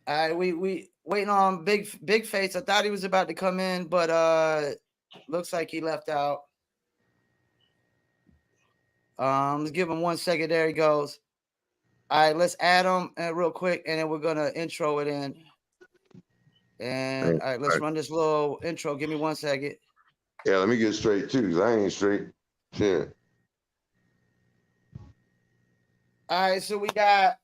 All right, we waiting on Big Face. I thought he was about to come in, but looks like he left out. Let's give him 1 second. There he goes. All right, let's add him real quick, and then we're gonna intro it in. And all right, let's run this little intro. Give me 1 second. Yeah, let me get straight too, because I ain't straight. Yeah. All right, so we got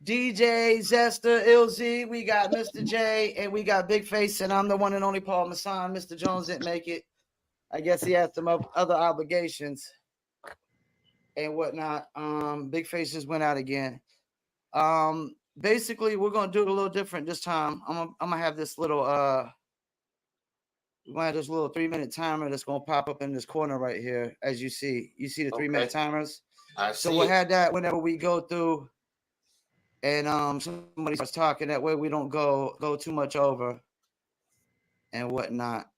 DJ Zesta LZ, we got Mr. J, and we got Big Face, and I'm the one and only Paul Masson. Mr. Jones didn't make it. I guess he had some other obligations and whatnot. Big Face just went out again. Basically, we're gonna do it a little different this time. I'm gonna have this little we're gonna have this little 3-minute timer that's gonna pop up in this corner right here. As you see the 3-minute timers. So we'll have that whenever we go through, and somebody starts talking. That way we don't go too much over and whatnot.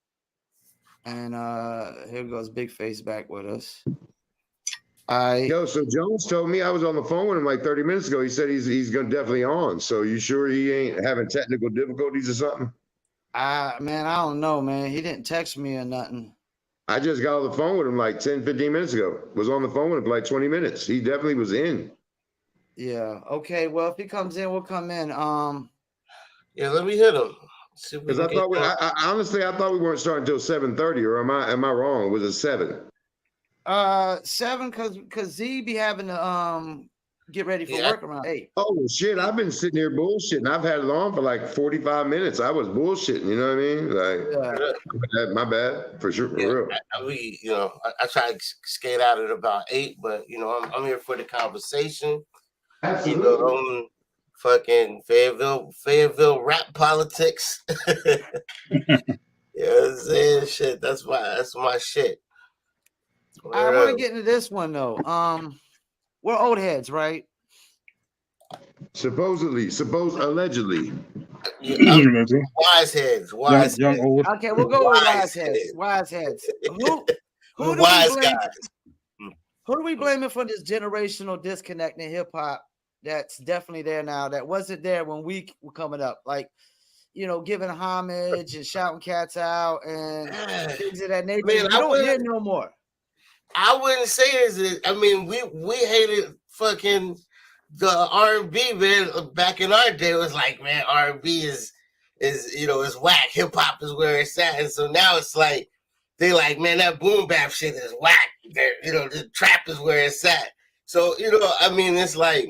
And here goes Big Face back with us. Yo, so Jones told me, I was on the phone with him like 30 minutes ago. He said he's gonna definitely on. So you sure he ain't having technical difficulties or something? Man, I don't know, man. He didn't text me or nothing. I just got on the phone with him like 10, 15 minutes ago. Was on the phone with him for like 20 minutes. He definitely was in. Yeah. Okay. Well, if he comes in, we'll come in. Yeah, let me hit him. Because I thought honestly, I thought we weren't starting until 7:30, or am I wrong? Was it 7? 7, because Z be having to get ready for work around 8. Oh shit! I've been sitting here bullshitting. I've had it on for like 45 minutes. I was bullshitting. You know what I mean? Like, my bad for sure. For real. I try to skate out at about 8, but I'm here for the conversation. Absolutely. Fucking Fayetteville rap politics. You know what I'm saying? Shit, that's my shit. I want to get into this one though. We're old heads, right? Allegedly. Wise heads. Young old. Okay, we'll go with wise heads. Wise heads. Who do we blame it for this generational disconnect in hip hop? That's definitely there now. That wasn't there when we were coming up. Like, giving homage and shouting cats out and things of that nature. Man, we don't hear no more. I wouldn't say this. I mean, we hated fucking the R&B, man. Back in our day, it was like, man, R&B is whack. Hip hop is where it's at, and so now it's like they like, man, that boom bap shit is whack. The trap is where it's at. So I mean, it's like,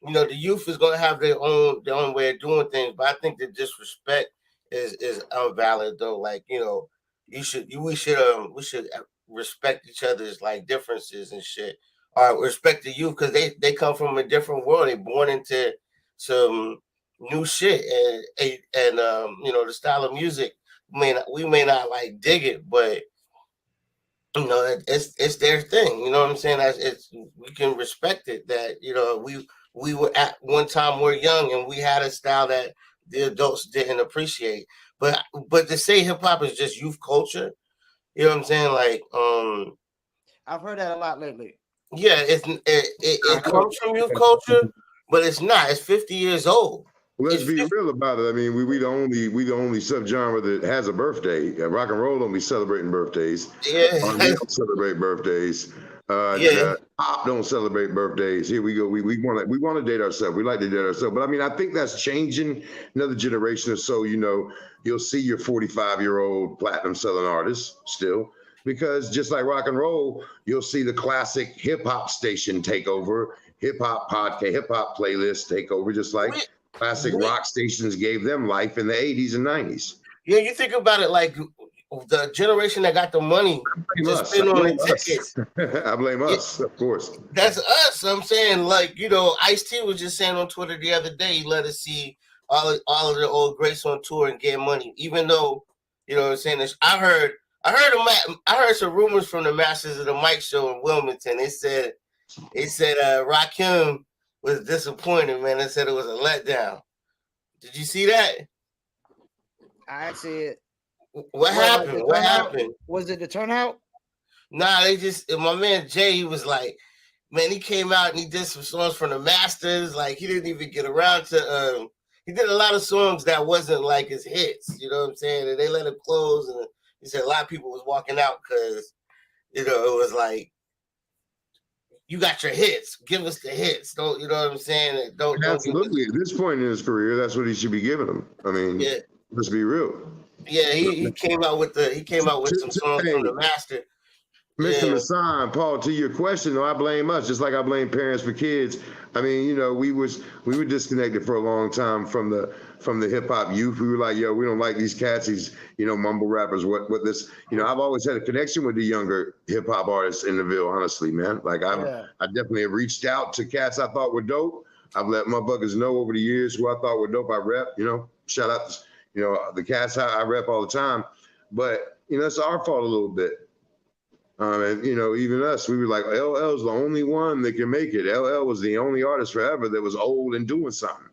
the youth is gonna have their own way of doing things, but I think the disrespect is invalid though. Like, we should respect each other's like differences and shit. Or respect the youth because they come from a different world. They're born into some new shit, and the style of music we may not like dig it, but it's their thing. You know what I'm saying? We can respect it. That we were at one time we're young and we had a style that the adults didn't appreciate. But to say hip hop is just youth culture, you know what I'm saying? Like, I've heard that a lot lately. Yeah, it comes from youth culture, but it's not. It's 50 years old. Let's be real about it. I mean, we the only subgenre that has a birthday. Rock and roll don't be celebrating birthdays. Yeah, we don't celebrate birthdays. Pop don't celebrate birthdays. Here we go. We want to date ourselves. We like to date ourselves. But I mean, I think that's changing. Another generation or so, you'll see your 45-year-old platinum selling artist still. Because just like rock and roll, you'll see the classic hip hop station take over, hip hop podcast, hip hop playlist take over, just like classic rock stations gave them life in the 80s and 90s. Yeah, you think about it, like the generation that got the money to spend on the tickets. I blame us, of course. That's us. I'm saying, like, Ice-T was just saying on Twitter the other day, he let us see all of the old greats on tour and get money, even though, what I'm saying, I heard some rumors from the Masters of the Mic show in Wilmington. They said Rakim was disappointed, man. They said it was a letdown. Did you see that? I see it. What happened? What happened? Was it the turnout? Nah, my man Jay, he was like, man, he came out and he did some songs from the Masters. Like, he didn't even get around to he did a lot of songs that wasn't like his hits. You know what I'm saying? And they let him close, and he said a lot of people was walking out because it was like, you got your hits. Give us the hits. Don't, you know what I'm saying? Don't Absolutely. At this point in his career, that's what he should be giving them. I mean, let's be real. Yeah, he came out with some songs from the master. Mr. Masson, Paul, to your question, though, I blame us, just like I blame parents for kids. I mean, we were disconnected for a long time from the hip hop youth. We were like, yo, we don't like these cats, these mumble rappers. What this? I've always had a connection with the younger hip hop artists in the Ville. Honestly, man, like I definitely have reached out to cats I thought were dope. I've let motherfuckers know over the years who I thought were dope. I rep, shout out, the cats I rep all the time. But it's our fault a little bit. And even us, we were like, LL's the only one that can make it. LL was the only artist forever that was old and doing something.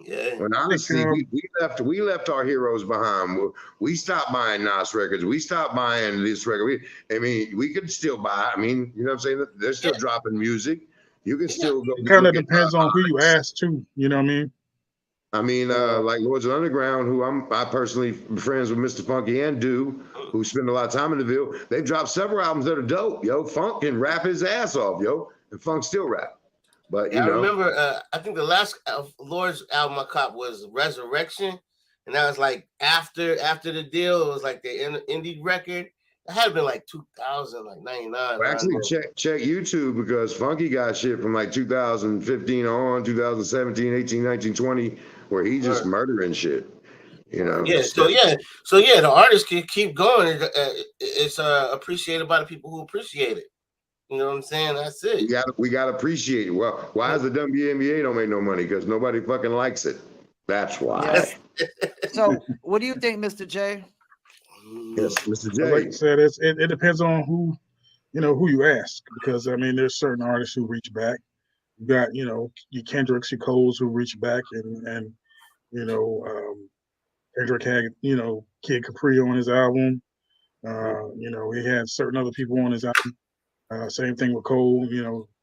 Yeah. And honestly, we left our heroes behind. We stopped buying Nas records. We stopped buying this record. We could still buy. I mean, you know what I'm saying? They're still dropping music. You can still go. It kind of depends on who you ask too. You know what I mean? I mean, like Lords of Underground, who I personally friends with Mr. Funky and Do, who spend a lot of time in the Ville. They've dropped several albums that are dope, yo. Funk can rap his ass off, yo, and Funk still rap. But I remember, I think the last Lord's album I caught was Resurrection, and that was like after the deal. It was like the indie record. It had been like 2000, like 99. Well, actually, check YouTube, because Funky got shit from like 2015 on, 2017, 18, 19, 20, where he just murdering shit. Yeah. So the artist can keep going. It's appreciated by the people who appreciate it. You know what I'm saying? That's it. We got to appreciate it. Well, why is the WNBA don't make no money? Because nobody fucking likes it. That's why. Yeah. So, what do you think, Mr. J? Yes, Mr. J. Like I said, it depends on who you ask, because I mean, there's certain artists who reach back. You got your Kendricks, your Coles who reach back, and Kendrick had Kid Capri on his album. He had certain other people on his album. Same thing with Cole.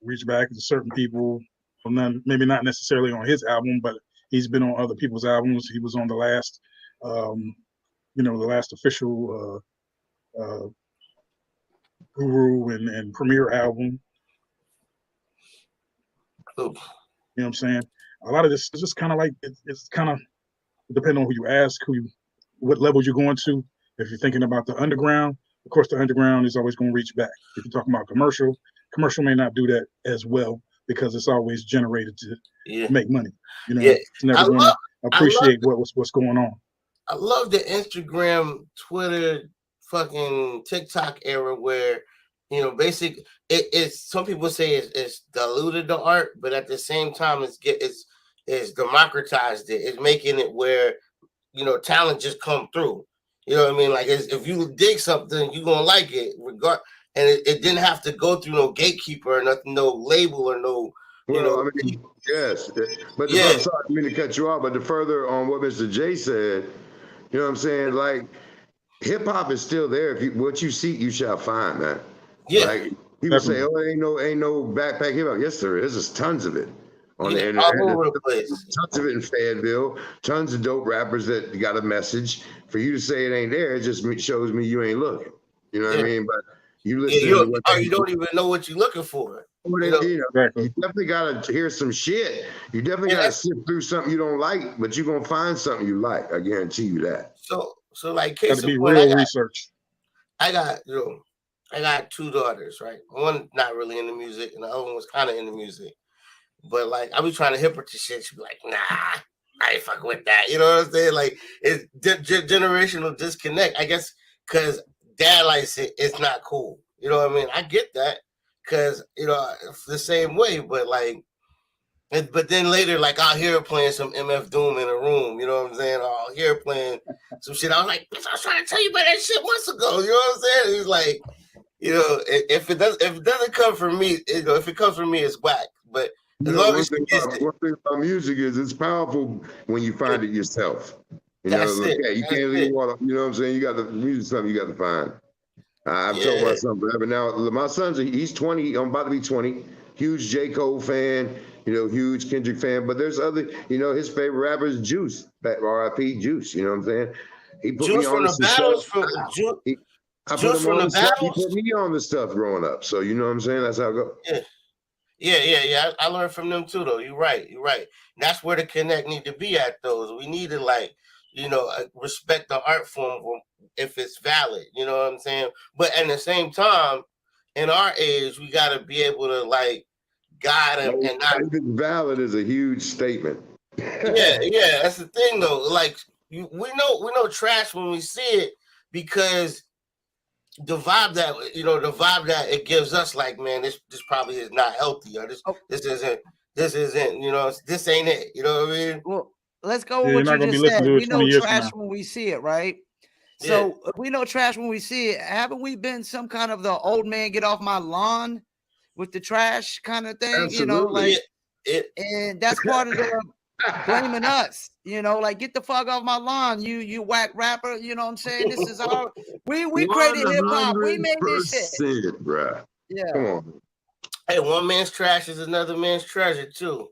Reach back to certain people. Maybe not necessarily on his album, but he's been on other people's albums. He was on the last. The last official Guru and Premier album. Oh. You know what I'm saying? A lot of this is just kind of like, it's kind of depending on who you ask, what level you're going to. If you're thinking about the underground, of course, the underground is always going to reach back. If you're talking about commercial may not do that as well, because it's always generated to make money. It's never going to appreciate what's going on. I love the Instagram, Twitter, fucking TikTok era where, basically it's some people say it's diluted the art, but at the same time it's democratized it. It's making it where, talent just come through. You know what I mean? Like, if you dig something, you're gonna like it, and it didn't have to go through no gatekeeper or nothing, no label or no. Well, I mean, yes, but I'm sorry, I mean to cut you off, but to further on what Mr. J said. You know what I'm saying? Like, hip hop is still there. What you seek, you shall find, man. Yeah. Like, people say, "Oh, ain't no backpack hip hop." Yes, there is. There's tons of it on the internet. All over the place. Tons of it in Fayetteville. Tons of dope rappers that got a message. For you to say it ain't there, it just shows me you ain't looking. You know what I mean? But you listen. You don't even know what you're looking for. You definitely gotta hear some shit. You definitely gotta sift through something you don't like, but you're gonna find something you like. I guarantee you that. So like, got to be real research. I got two daughters, right? One not really into music, and the other one was kind of into music. But like, I be trying to hip her to shit. She be like, "Nah, I ain't fucking with that." You know what I'm saying? Like, it's generational disconnect, I guess, because dad likes it. It's not cool. You know what I mean? I get that. Because, the same way, but like, but then later, like, I'll hear her playing some MF Doom in a room, you know what I'm saying? Or I'll hear her playing some shit. I was like, I was trying to tell you about that shit months ago, you know what I'm saying? He's like, if it doesn't come from me, if it comes from me, it's whack. But as long as one thing about music is it's powerful when you find it yourself. You can't leave water. You know what I'm saying? You got the music, something you got to find. I've told my son forever. Now, my son's he's 20. I'm about to be 20. Huge J. Cole fan. huge Kendrick fan. But there's other, his favorite rapper is Juice, R.I.P. Juice. You know what I'm saying? He put me Juice on from to the some stuff. battles from I put Juice him from on the the stuff. He battles. put me on the stuff growing up. So you know what I'm saying? That's how it goes. Yeah. I learned from them too, though. You're right. That's where the connect need to be at. Those we need to respect the art form if it's valid. You know what I'm saying? But at the same time, in our age, we got to be able to guide them and not. I think valid is a huge statement. Yeah. That's the thing, though. We know trash when we see it because the vibe that it gives us, man, this probably is not healthy, or this isn't this ain't it. You know what I mean? Well, let's go with you're what not you gonna be just listening said. to it We 20 know years from trash now. when we see it, right? So we know trash when we see it. Haven't we been some kind of the old man get off my lawn with the trash kind of thing? Absolutely. And that's part of the blaming us, get the fuck off my lawn, you whack rapper. You know what I'm saying? This is our we created hip hop. We made this shit, bro. Yeah. Come on. Hey, one man's trash is another man's treasure too.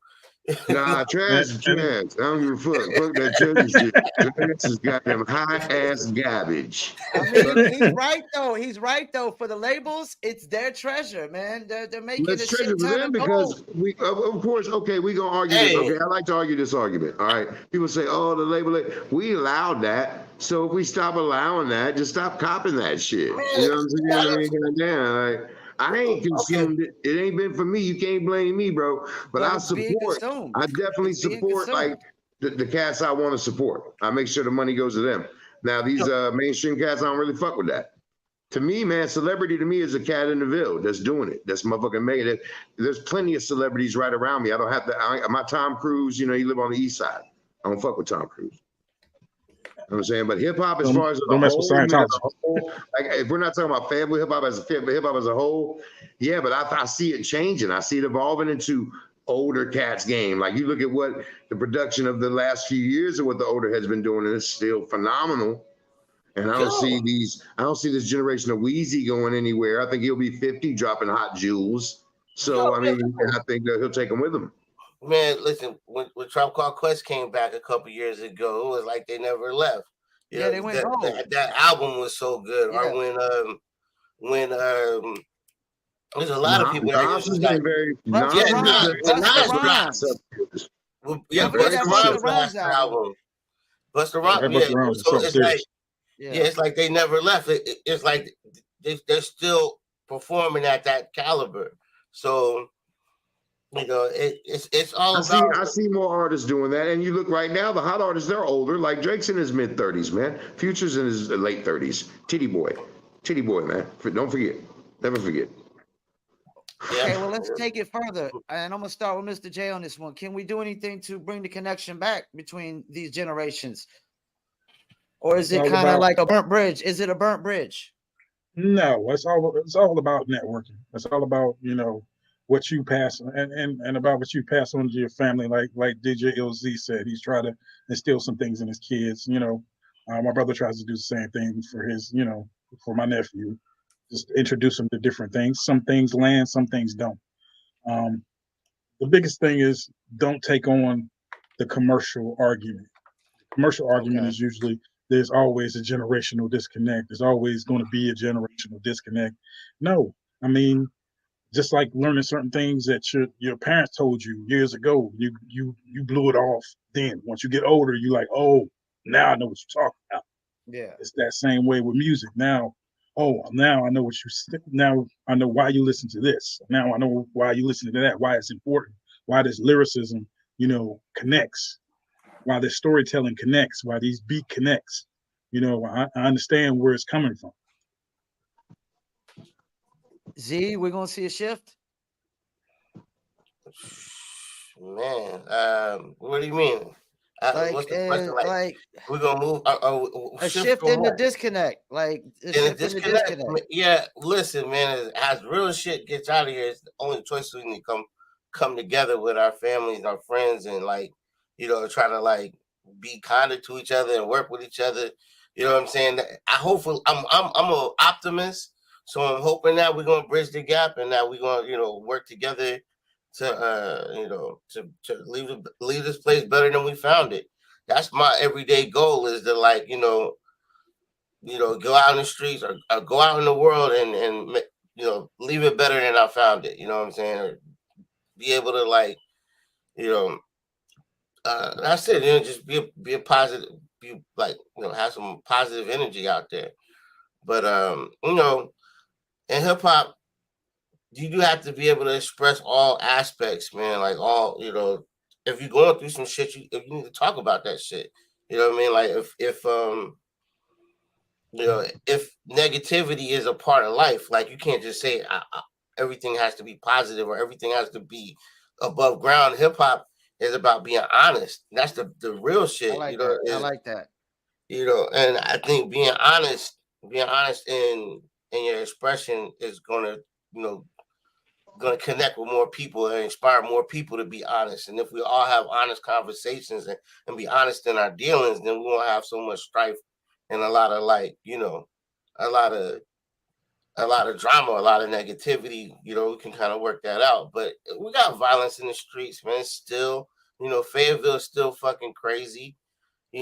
Nah, trash is trash. I don't give a fuck. Fuck that treasure shit. Trash is goddamn hot ass garbage. I mean, he's right though. He's right though. For the labels, it's their treasure, man. They're making It's a treasure shit for ton them of because gold. we, of course, okay, we gonna argue this. Okay, I like to argue this argument. All right, people say, "Oh, the label, we allowed that." So if we stop allowing that, just stop copying that shit. You know what I'm saying? I mean, goddamn, I ain't consumed it. It ain't been for me. You can't blame me, bro. But I it's being support. consumed. I definitely support the cats I want to support. I make sure the money goes to them. Now these mainstream cats, I don't really fuck with that. To me, man, celebrity to me is a cat in the ville that's doing it. That's motherfucking making it. There's plenty of celebrities right around me. I don't have to. My Tom Cruise, he live on the east side. I don't fuck with Tom Cruise. You know what I'm saying? But hip hop, as far as don't mess with Scientology. If we're not talking about family hip hop as a whole, yeah, but I see it changing. I see it evolving into older cats game. Like you look at what the production of the last few years of what the older heads been doing, and it's still phenomenal. And I don't see this generation of Wheezy going anywhere. I think he'll be 50 dropping hot jewels. So, I mean, I think that he'll take them with him. Man, listen, when Tribe Called Quest came back a couple years ago, it was like they never left. They went home. That album was so good. Yeah. Or when there's a lot of people that Nas has been very Busta Rhymes album. Busta Rhymes, so it's like it's like they never left. It's like they're still performing at that caliber. So it's all about. I see more artists doing that, and you look right now, the hot artists, they're older. Like Drake's in his mid-30s, man. Future's in his late 30s. Titty boy, man. Don't forget, never forget. Okay, well, let's take it further, and I'm gonna start with Mr. J on this one. Can we do anything to bring the connection back between these generations, or is it kind of like a burnt bridge? Is it a burnt bridge? No, it's all about networking. It's all about what you pass and about what you pass on to your family. Like DJ LZ said, he's trying to instill some things in his kids. My brother tries to do the same thing for his for my nephew. Just introduce them to different things. Some things land, some things don't. The biggest thing is don't take on the commercial argument. The commercial argument is usually there's always a generational disconnect. There's always going to be a generational disconnect. No, I mean, just like learning certain things that your parents told you years ago, you blew it off then. Once you get older, you're like, oh, now I know what you're talking about. Yeah. It's that same way with music. Now I know now I know why you listen to this. Now I know why you listen to that, why it's important, why this lyricism, connects, why this storytelling connects, why these beat connects. I understand where it's coming from. Z, we're gonna see a shift. Man, what do you mean? What's the question? Like we're gonna move a shift in the disconnect, like a shift in the disconnect. Yeah, listen, man. As real shit gets out of here, it's the only choice we need to come together with our families, our friends, and try to be kinder to each other and work with each other. You know what I'm saying? I'm an optimist, so I'm hoping that we're gonna bridge the gap and that we're gonna work together to leave this place better than we found it. That's my everyday goal, is to like, go out in the streets or go out in the world and leave it better than I found it. You know what I'm saying? Or be able to like, that's it. Just be a positive, be like, have some positive energy out there. But in hip hop, you do have to be able to express all aspects, man. Like all, if you're going through some shit, you need to talk about that shit. You know what I mean? Like if negativity is a part of life, like you can't just say everything has to be positive or everything has to be above ground. Hip hop is about being honest. That's the real shit. I like that. And I think being honest in your expression is gonna connect with more people and inspire more people to be honest. And if we all have honest conversations and be honest in our dealings, then we won't have so much strife and a lot of like, a lot of drama, a lot of negativity. We can kind of work that out. But we got violence in the streets, man. It's still, Fayetteville is still fucking crazy. We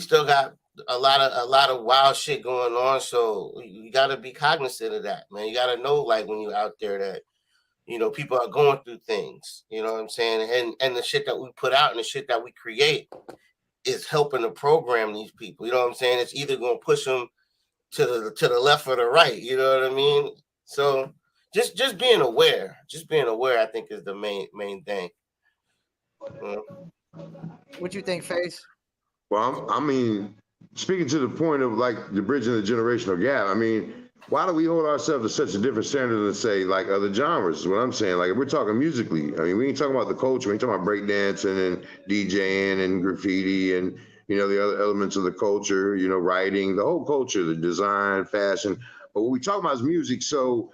still got a lot of wild shit going on. So you got to be cognizant of that, man. You got to know, like, when you're out there that, people are going through things, you know what I'm saying? And the shit that we put out and the shit that we create is helping to program these people. You know what I'm saying? It's either going to push them to the left or the right. You know what I mean? So just being aware, I think is the main thing. What you think, Face? Well, I mean, speaking to the point of like the bridging the generational gap, I mean, why do we hold ourselves to such a different standard than say like other genres? Is what I'm saying. Like if we're talking musically, I mean, we ain't talking about the culture. We ain't talking about breakdancing and DJing and graffiti and the other elements of the culture. Writing, the whole culture, the design, fashion. But what we talk about is music. So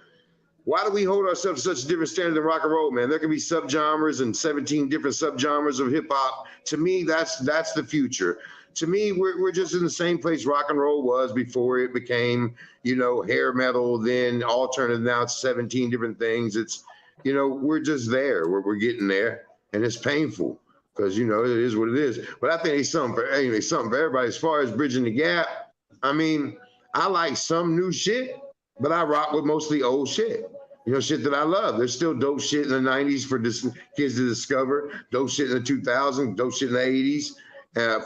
why do we hold ourselves to such a different standard than rock and roll, man? There can be subgenres and 17 different subgenres of hip hop. To me, that's the future. To me, we're just in the same place rock and roll was before it became, hair metal, then alternative. Now it's 17 different things. It's, we're just there. We're getting there, and it's painful because it is what it is. But I think it's something for everybody. As far as bridging the gap, I mean, I like some new shit, but I rock with mostly old shit. Shit that I love. There's still dope shit in the 90s for kids to discover, dope shit in the 2000s, dope shit in the 80s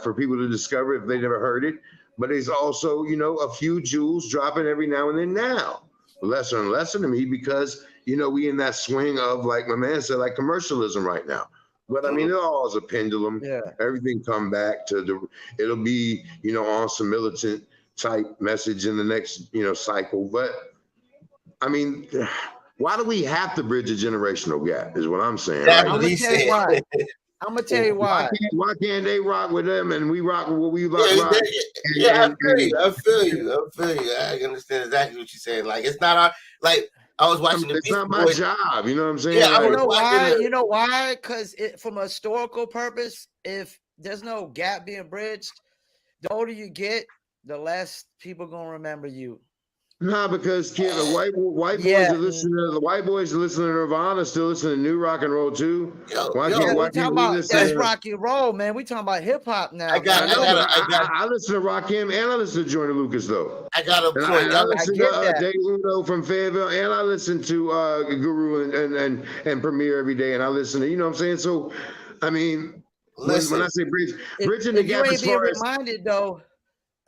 for people to discover if they never heard it. But there's also, a few jewels dropping every now and then now. Lesser and lesser to me because, we in that swing of, like my man said, like commercialism right now. But I mean, it all is a pendulum. Yeah. Everything come back to it'll be, on some militant type message in the next, cycle. But I mean, why do we have to bridge a generational gap is what I'm saying. Right? I'm gonna tell you why. I'm gonna tell you why. Why can't they rock with them and we rock with what we rock? I feel you. I understand exactly what you're saying. Like it's not our like. I was watching It's not my job. You know what I'm saying? Yeah, you know why? You know why? Because from a historical purpose, if there's no gap being bridged, the older you get, the less people gonna remember you. Nah, because kid, the white boys are listening to the white boys are listening to Nirvana, still listening to new rock and roll too. Why talking about that's rock and roll, man. We talking about hip hop now. I listen to Rakim and I listen to Joyner Lucas though. I got a point. I listen to Jay Uno from Fayetteville, and I listen to Guru and Premier every day, and I listen to, you know what I'm saying? So, I mean, when I say bridging the gap, you ain't being reminded though.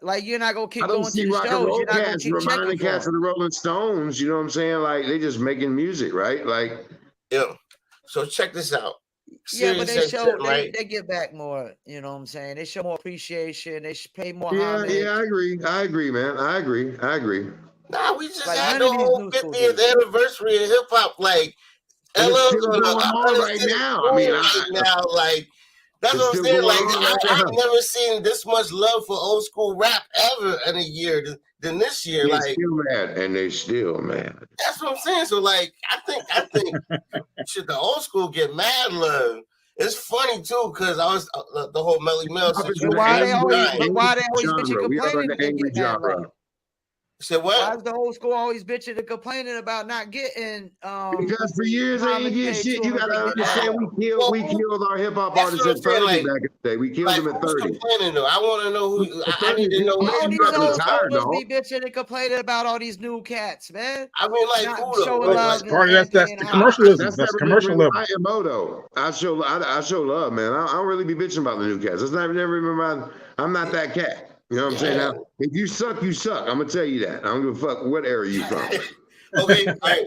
Like you're not gonna keep going to the shows. You're not gonna keep reminding cats of the Rolling Stones. You know what I'm saying? Like they just making music, right? Like, yeah. So check this out. But they show right? they get back more. You know what I'm saying? They show more appreciation. They pay more homage. Yeah, I agree, man. I agree. Nah, we just had the whole 50th anniversary of hip hop. Like, LL's going on right now. I mean, now, like. That's what I'm saying. Like, I've never seen this much love for old school rap ever in a year than this year. They're still mad, and they still mad. That's what I'm saying. So, like, I think should the old school get mad love? It's funny too because I was the whole Melly Mel situation. Why they always bitching complaining? Said what? Why is the old school always bitching and complaining about not getting because for years they didn't get shit. You gotta understand, we killed our hip hop artists at 30 like, back in the day. We killed them at 30. Complaining though? I want to know who. I need to know. All these old schoolers be bitching and complaining about all these new cats, man. I mean, like, not who showing love. That's the commercialism. That's commercial level. My MO though. I show love, man. I don't really be bitching about the new cats. That's never even I'm not that cat. You know what I'm saying? Now, if you suck, you suck. I'm gonna tell you that. I don't give a fuck what area you from. Okay, right.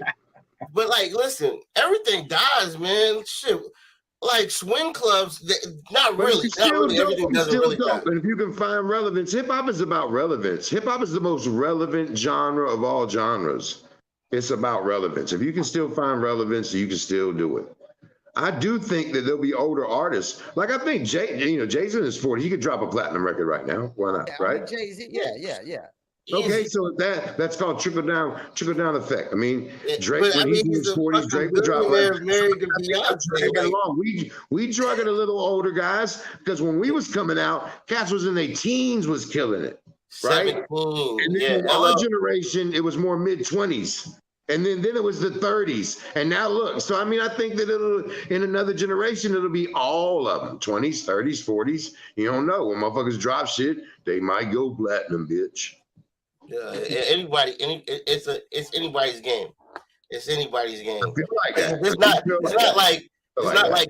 But like, listen, everything dies, man. Shit, like swing clubs, not really. Everything doesn't really die. And if you can find relevance, hip hop is about relevance. Hip hop is the most relevant genre of all genres. It's about relevance. If you can still find relevance, you can still do it. I do think that there'll be older artists. Like I think Jay's in his 40s. He could drop a platinum record right now. Why not? Right? Jay-Z, yeah. Okay, so that's called trickle down effect. I mean, Drake when he's in his 40s, Drake would drop. We drug it a little older guys because when we was coming out, cats was in their teens was killing it, right? 17, and then our generation, it was more mid-20s. And then it was the 30s. And now look, so I mean, I think that in another generation, it'll be all of them. 20s, 30s, 40s. You don't know. When motherfuckers drop shit, they might go platinum, bitch. Yeah, it's anybody's game. It's anybody's game. I feel like that. It's not like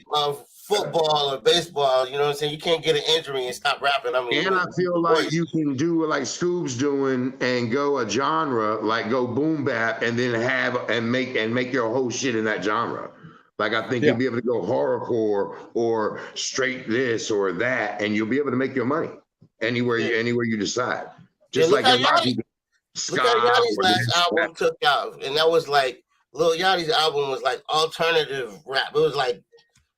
football or baseball. You know what I'm saying? You can't get an injury and stop rapping. I mean, and I feel like you can do like Scoob's doing and go a genre, like go boom bap, and then make your whole shit in that genre. Like I think you'll be able to go horrorcore or straight this or that, and you'll be able to make your money anywhere you decide. Just like look at Yachty's last album took out, and that was like Lil Yachty's album was like alternative rap. It was like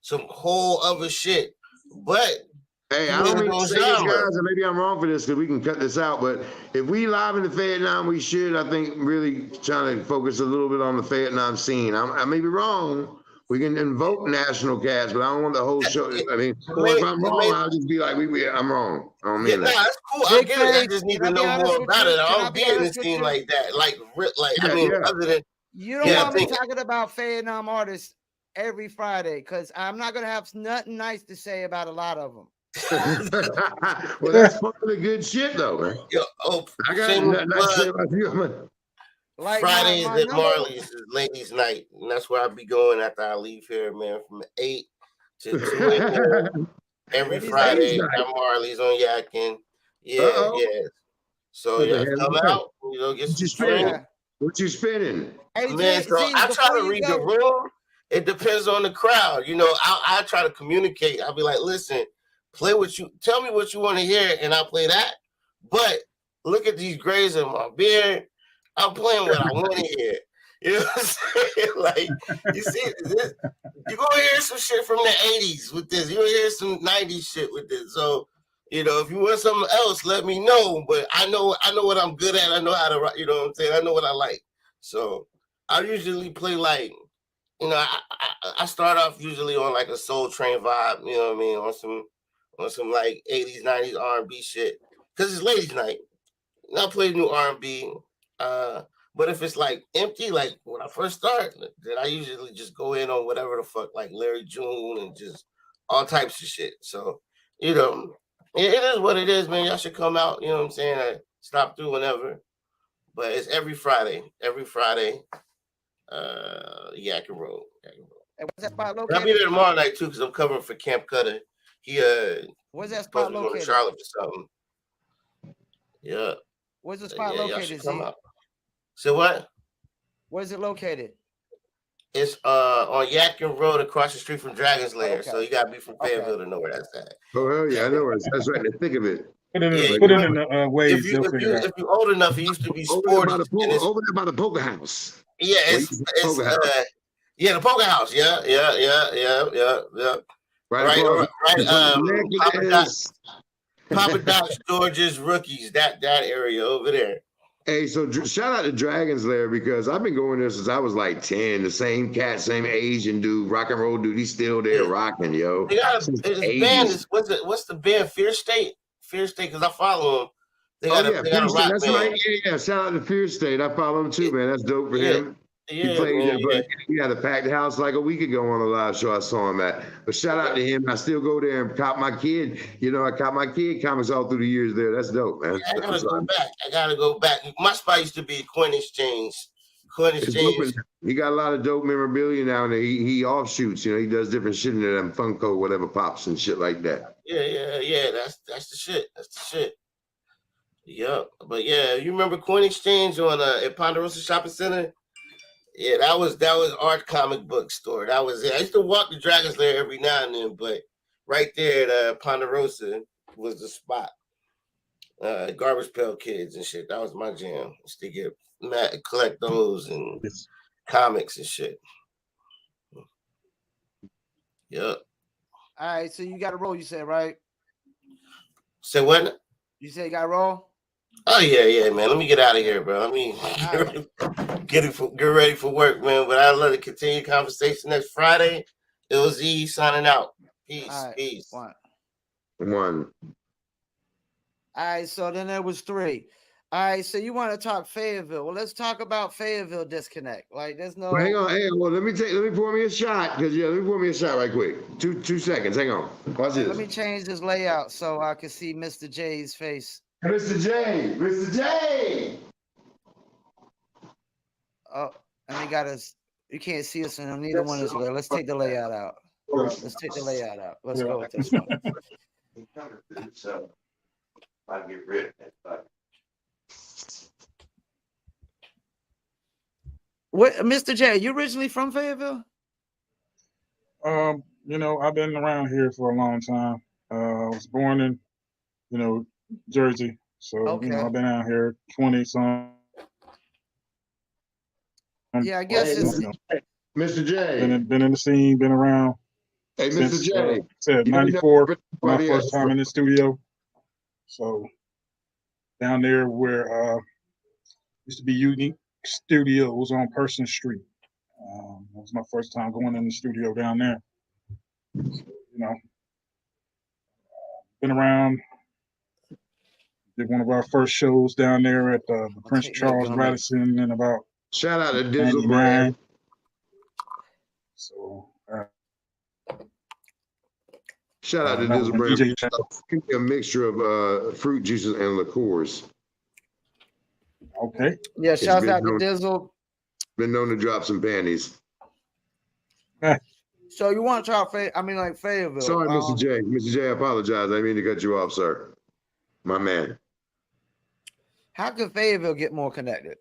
some whole other shit. But hey, I don't mean to say this, guys, and maybe I'm wrong for this because we can cut this out. But if we live in the Fayettenam, we should, I think, really trying to focus a little bit on the Fayettenam scene. I may be wrong. We can invoke national cats, but I don't want the whole show. I mean, if I'm wrong, I'll just be like, I'm wrong. I don't mean that. That's cool. I get it. I just need to know more about it. I don't be in the scene like that. Other than you don't want me talking about Fayettenam artists every Friday because I'm not gonna have nothing nice to say about a lot of them. Well, that's part of the good shit, though, man. I got nothing to say about you. Like Fridays at Marley's is ladies' night, and that's where I'll be going after I leave here, man, from 8 to 2 a.m. every Friday at Marley's on Yadkin. Yeah. So come out, get some spinning. What you spinning? Hey, man, so I try to read the room. It depends on the crowd. I try to communicate. I'll be like, listen, tell me what you want to hear, and I'll play that. But look at these grays in my beard. I'm playing what I want to hear. You know what I'm saying? Like, you see, you're going to hear some shit from the 80s with this. You're going to hear some 90s shit with this. So, if you want something else, let me know. But I know what I'm good at. I know how to, you know what I'm saying? I know what I like. So I usually play like, I start off usually on like a Soul Train vibe, you know what I mean? On some like 80s, 90s R&B shit. Because it's ladies' night. And I play new R&B. But if it's like empty, like when I first start, then I usually just go in on whatever the fuck, like Larry June and just all types of shit. So, it is what it is, man. Y'all should come out, you know what I'm saying? I stop through whenever. But it's every Friday. Yadkin Road. And what's that spot located? I'll be there tomorrow night too, because I'm covering for Camp Cutter. Where's that spot located? In Charlotte or something. Yeah. Where's the spot located? So what? Where's it located? It's on Yadkin Road across the street from Dragon's Lair. Okay. So you gotta be from Fayetteville to know where that's at. Oh hell yeah, I know where that's right. Think of it. Put it in the waves. If you're old enough, it used to be sporty. Over there by the poker house. Yeah, the poker house. Yeah. Right. Papa Doc's, George's, Rookies, that area over there. Hey, so shout out to Dragon's Lair because I've been going there since I was like 10. The same cat, same Asian dude, rock and roll dude. He's still there rocking, yo. They got his band. What's the band? Fear State, because I follow him. They got a rock that's band. right. Yeah. Shout out to Fear State. I follow him too, man. That's dope for him. Yeah, He played man, there, but he had a packed house like a week ago on a live show I saw him at. But shout out to him. I still go there and cop my kid. You know, I cop my kid comics all through the years there. That's dope, man. Yeah, I gotta go back. My spot used to be Coin Exchange. He got a lot of dope memorabilia now, and he offshoots. You know, he does different shit in there, them Funko, whatever pops and shit like that. Yeah. That's the shit. Yep. But yeah, you remember Coin Exchange on at Ponderosa Shopping Center? Yeah, that was Art Comic Book Store. That was it. I used to walk the Dragon's Lair every now and then, but right there at Ponderosa was the spot. Garbage Pail Kids and shit. That was my jam. Used to get collect those and comics and shit. Yep. All right, so you got to roll. You said right. Say what? You said you got to roll. Oh yeah, man. Let me get out of here, bro. Let me get ready for work, man. But I'd love to continue the conversation next Friday. It was E signing out. Peace. Right, peace. One. All right, so then there was 3. All right, so you want to talk Fayetteville? Well, let's talk about Fayetteville disconnect. Like, there's no. Well, hang on. Well, let me pour me a shot let me pour me a shot right quick. 2 seconds. Hang on. Watch this. Let me change this layout so I can see Mr. J's face. Mr. J. Oh, and they got us. You can't see us, and neither one is good. Let's take the layout out. Let's go with this one. So, I'll get rid of that. What, Mr. J? You originally from Fayetteville? You know, I've been around here for a long time. I was born in, Jersey. So, Okay. I've been out here 20-some. Yeah, I guess it's Mr. J. Been in the scene, been around. Hey, since, Mr. J. Said 94, my first time in the studio. So down there where used to be Unique Studios on Person Street. That was my first time going in the studio down there. So, been around. Did one of our first shows down there at the Prince Charles Radisson in about. Shout out to Dizzle Brand. So. Shout out to Dizzle Brand. A mixture of fruit juices and liqueurs. Okay. Yeah, shout out to Dizzle. Been known to drop some panties. So you want to talk Fayetteville? Sorry, Mr. J. Mr. J, I apologize. I didn't mean to cut you off, sir. My man. How can Fayetteville get more connected?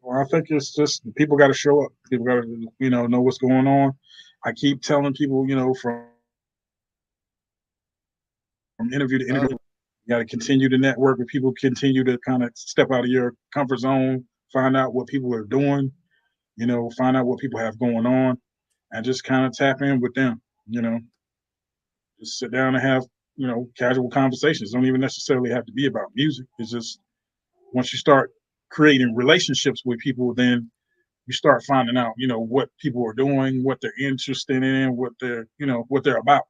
Well, I think it's just people got to show up. People got to, know what's going on. I keep telling people, from interview to interview, you got to continue to network with people, continue to kind of step out of your comfort zone, find out what people are doing, find out what people have going on, and just kind of tap in with them, Just sit down and have, casual conversations. Don't even necessarily have to be about music. It's just once you start creating relationships with people, then you start finding out, what people are doing, what they're interested in, what they're about.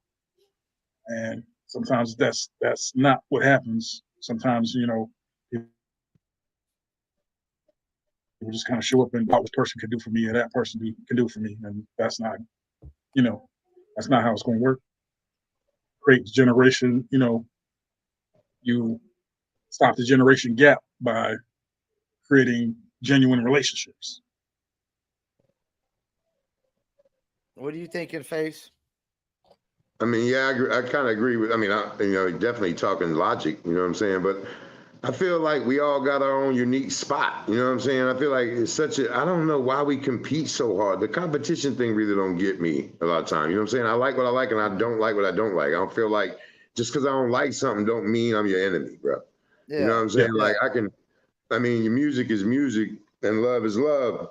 And sometimes that's not what happens. Sometimes, people just kind of show up and what this person can do for me or that person can do for me. And that's not, that's not how it's going to work. Create generation, you stop the generation gap by creating genuine relationships. What do you think, in Face? I mean, yeah, I kind of agree with. I mean, definitely talking logic. You know what I'm saying? But I feel like we all got our own unique spot. You know what I'm saying? I feel like it's I don't know why we compete so hard. The competition thing really don't get me a lot of time. You know what I'm saying? I like what I like and I don't like what I don't like. I don't feel like just because I don't like something don't mean I'm your enemy, bro. Yeah. You know what I'm saying? Yeah. Like your music is music and love is love.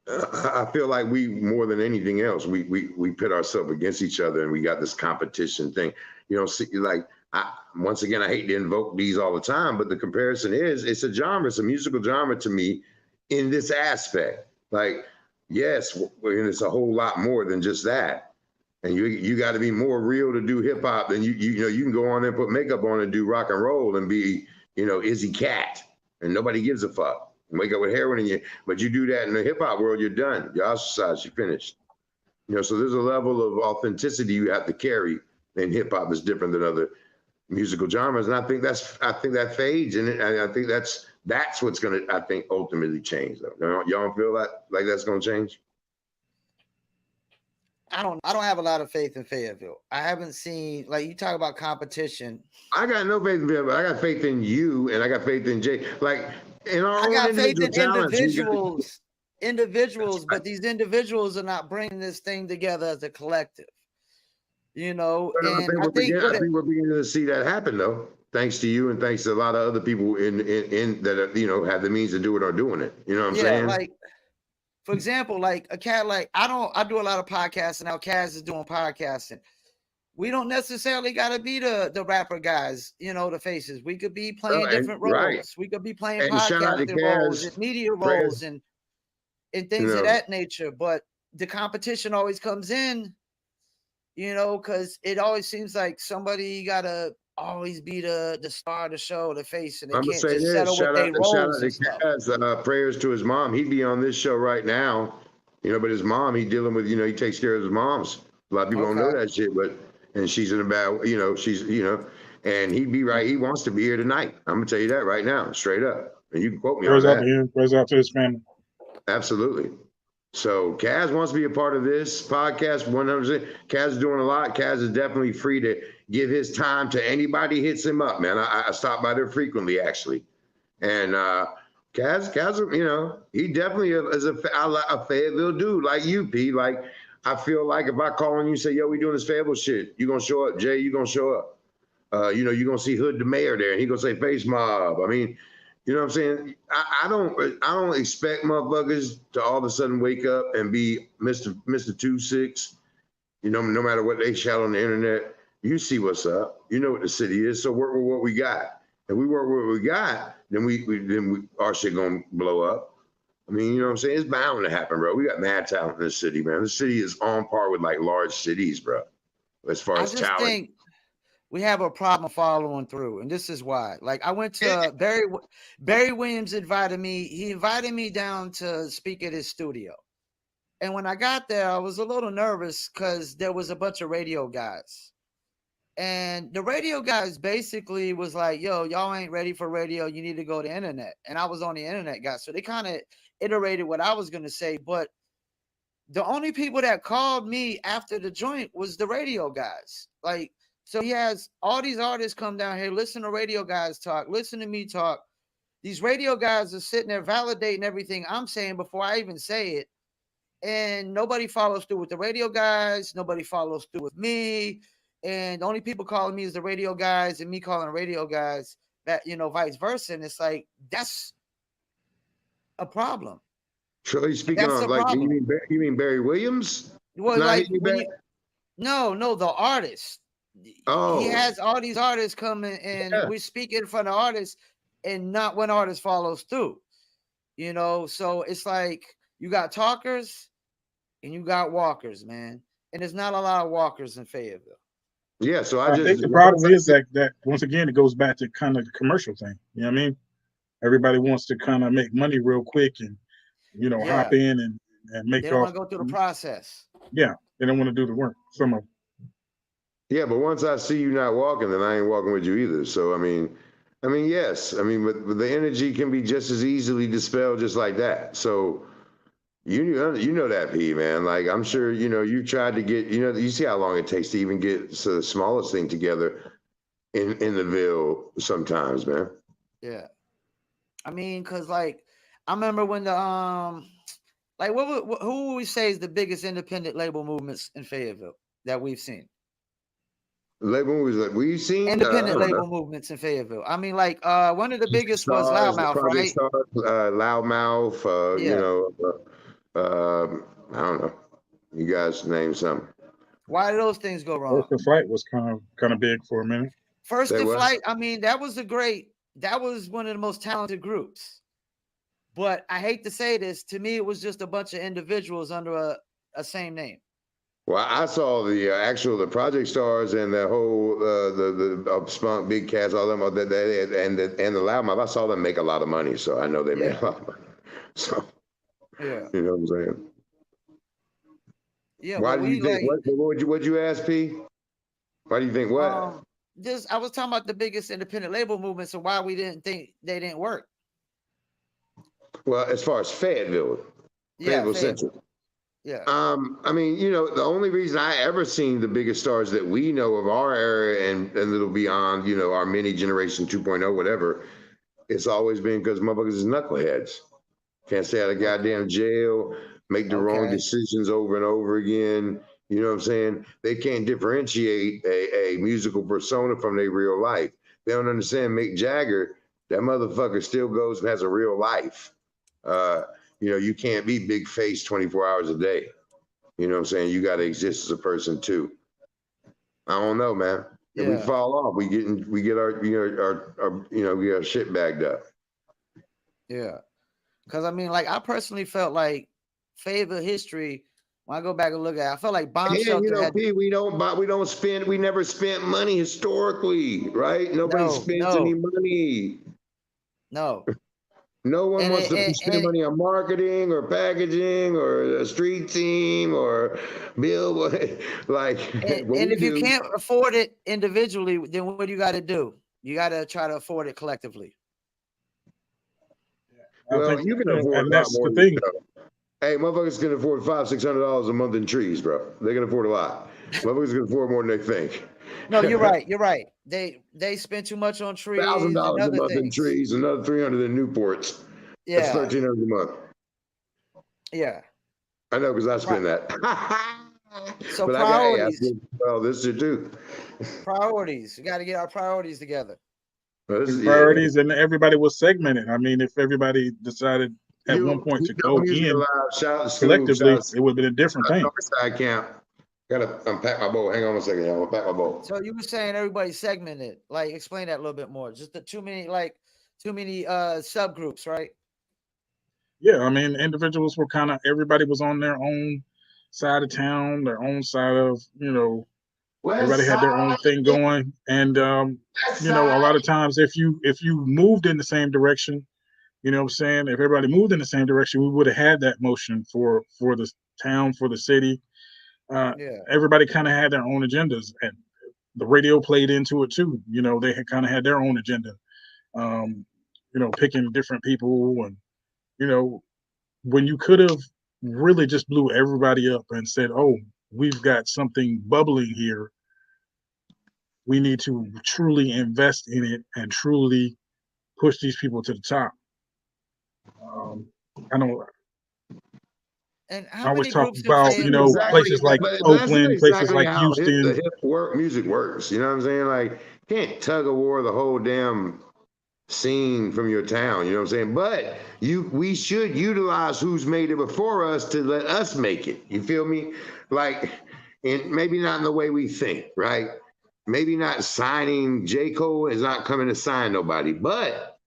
I feel like we, more than anything else, we pit ourselves against each other and we got this competition thing. Once again, I hate to invoke these all the time, but the comparison is it's a genre, it's a musical genre to me in this aspect. Like, yes, and it's a whole lot more than just that. And you got to be more real to do hip hop than you know. You can go on there and put makeup on and do rock and roll and be, you know, Izzy Cat, and nobody gives a fuck. Wake up with heroin in you, but you do that in the hip hop world, you're done. You're ostracized. You're finished. You know, so there's a level of authenticity you have to carry, and hip hop is different than other musical genres. And I think that fades, and I think that's what's gonna, I think, ultimately change. Though, y'all don't feel like that's gonna change? I don't have a lot of faith in Fayetteville. I haven't seen, like, you talk about competition. I got no faith in Fayetteville. I got faith in you, and I got faith in Jay. Like, in our own individual talents, individuals, but these individuals are not bringing this thing together as a collective. You know, and I think we're beginning to see that happen, though, thanks to you and thanks to a lot of other people in that are, you know, have the means to do it or doing it. You know what I'm saying? Like, for example, like a cat, like I do a lot of podcasting now. Kaz is doing podcasting. We don't necessarily got to be the rapper guys, you know, the faces. We could be playing different roles. Right. We could be playing podcasting roles and media roles and things of that nature. But the competition always comes in, you know, because it always seems like somebody got to always be the star of the show, the face, and they can't just settle with their roles and stuff. Prayers to his mom. He'd be on this show right now, you know, but his mom, he's dealing with, you know, he takes care of his moms. A lot of people don't know that shit, and she's in a bad, you know, she's, you know, and he'd be right. He wants to be here tonight. I'm gonna tell you that right now, straight up. And you can quote me on that. Prayers out to his family. Absolutely. So Kaz wants to be a part of this podcast 100%. Kaz is doing a lot. Kaz is definitely free to give his time to anybody hits him up, man. I stop by there frequently, actually. And Kaz, you know, he definitely is a Fayetteville dude like you, P. Like, I feel like if I call on you and say, yo, we doing this Fayetteville shit, you going to show up. Jay, you going to show up. You know, you're going to see Hood the mayor there, and he going to say face mob. I mean, you know what I'm saying? I don't expect motherfuckers to all of a sudden wake up and be Mr. 26, you know, no matter what they shout on the internet. You see what's up. You know what the city is, so work with what we got. If we work with what we got, then our shit gonna blow up. I mean, you know what I'm saying? It's bound to happen, bro. We got mad talent in this city, man. This city is on par with like large cities, bro, as far as talent. I think we have a problem following through, and this is why. Like, I went to Barry Williams invited me. He invited me down to speak at his studio. And when I got there, I was a little nervous because there was a bunch of radio guys. And the radio guys basically was like, yo, y'all ain't ready for radio. You need to go to internet. And I was on the internet guy. So they kind of iterated what I was going to say. But the only people that called me after the joint was the radio guys. Like, so he has all these artists come down here, listen to radio guys talk, listen to me talk. These radio guys are sitting there validating everything I'm saying before I even say it. And nobody follows through with the radio guys. Nobody follows through with me. And the only people calling me is the radio guys and me calling the radio guys, that, you know, vice versa. And it's like, that's a problem. So he's speaking on, like, you mean Barry Williams? Well, like, no, the artist. Oh. He has all these artists coming and we speak in front of artists and not when artist follows through, you know? So it's like, you got talkers and you got walkers, man. And there's not a lot of walkers in Fayetteville. Yeah, so I think the problem is that once again, it goes back to kind of the commercial thing. You know what I mean? Everybody wants to kind of make money real quick and, you know, hop in and make. They don't want to go through the process. Yeah, they don't want to do the work. Some of them. Yeah, but once I see you not walking, then I ain't walking with you either. So I mean, yes, I mean, but the energy can be just as easily dispelled just like that. So. You know that, P, man. Like, I'm sure, you know, you tried to get, you know, you see how long it takes to even get the smallest thing together in the Ville sometimes, man. Yeah. I mean, because, like, I remember when the, like, who would we say is the biggest independent label movements in Fayetteville that we've seen? Label movies that we've seen? Independent label movements in Fayetteville. I mean, like, one of the biggest was Loudmouth, right? Loudmouth, you know, I don't know. You guys name something. Why did those things go wrong? First to Flight was kind of big for a minute. First to Flight, I mean, that was one of the most talented groups. But I hate to say this, to me, it was just a bunch of individuals under a same name. Well, I saw the Project Stars and the whole the Spunk, Big Cats, all them and the Loudmouth. I saw them make a lot of money, so I know they made a lot of money. So Yeah. you know what I'm saying? Yeah. Why But do you we think like what'd you ask, P? Why do you think what? just I was talking about the biggest independent label movement, so why we didn't think they didn't work. Well, as far as Fayetteville Yeah, Central. yeah. I mean, you know, the only reason I ever seen the biggest stars that we know of our era and little beyond, you know, our mini generation 2.0, whatever, it's always been because motherfuckers is knuckleheads. Can't stay out of goddamn jail, make the wrong decisions over and over again. You know what I'm saying? They can't differentiate a musical persona from their real life. They don't understand Mick Jagger. That motherfucker still goes and has a real life. You know, you can't be big face 24 hours a day. You know what I'm saying? You got to exist as a person too. I don't know, man. If we fall off, we get our we got our shit bagged up. Yeah. Because I mean, like I personally felt like Fayetteville history. When I go back and look at it, I felt like Bomb Shelter you know, had. P, we never spent money historically, right? Nobody spends any money. No. No one wants to spend money on marketing or packaging or a street team or bill. Like, and if you can't afford it individually, then what do you got to do? You got to try to afford it collectively. Well, you can afford a lot more than you know. Hey, motherfuckers can afford $500-$600 a month in trees, bro. They can afford a lot. Motherfuckers can afford more than they think. No, you're right. You're right. They spend too much on trees. $1,000 a month in trees, another $300 in Newports. Yeah, that's $1,300 a month. Yeah, I know because I spend that. So but priorities. This is too. Priorities. We got to get our priorities together. Priorities, and everybody was segmented. I mean, if everybody decided at one point to go in collectively, it would have been a different thing. I can't. Gotta unpack my bowl. Hang on a second, y'all. Unpack my bowl. So you were saying everybody segmented. Like, explain that a little bit more. Just the too many subgroups, right? Yeah, I mean, individuals were kind of, everybody was on their own side of town, their own side of, you know, everybody had their own thing going. And you know, a lot of times if you moved in the same direction, you know what I'm saying, if everybody moved in the same direction, we would have had that motion for the town, for the city. Everybody kind of had their own agendas, and the radio played into it too. You know, they had kind of had their own agenda. You know, picking different people, and you know, when you could have really just blew everybody up and said, "Oh, we've got something bubbling here. We need to truly invest in it and truly push these people to the top." I know. And I always talk about, you know, places like Oakland, places like Houston. The hip music works. You know what I'm saying? Like, you can't tug of war the whole damn scene from your town. You know what I'm saying? But we should utilize who's made it before us to let us make it. You feel me? Like, and maybe not in the way we think, right? Maybe not signing. J. Cole is not coming to sign nobody, but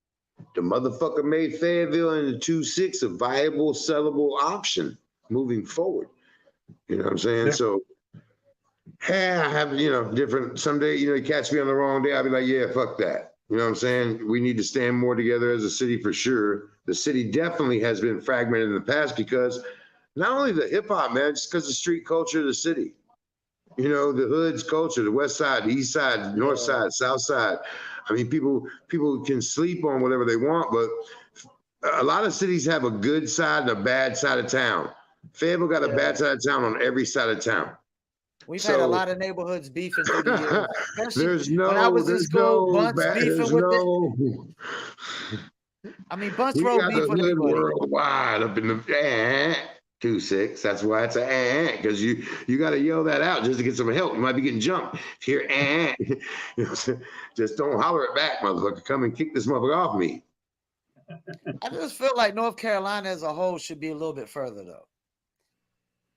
the motherfucker made Fayetteville and the 2-6 a viable, sellable option moving forward. You know what I'm saying? Yeah. So, I have, you know, different, someday, you know, you catch me on the wrong day, I'll be like, yeah, fuck that. You know what I'm saying? We need to stand more together as a city for sure. The city definitely has been fragmented in the past because not only the hip hop, man, just because the street culture of the city. You know, the hood's culture, the west side, the east side, the north side, south side. I mean, people can sleep on whatever they want, but a lot of cities have a good side and a bad side of town. Fayetteville got a bad side of town on every side of town. We've had a lot of neighborhoods beefing through the years. When I was in school, Bunts beefing with it. I mean, Bunts Road beef with everybody. Worldwide up in the 2-6. That's why it's because you got to yell that out just to get some help. You might be getting jumped. If you hear you know, just don't holler it back, motherfucker. Come and kick this motherfucker off me. I just feel like North Carolina as a whole should be a little bit further, though.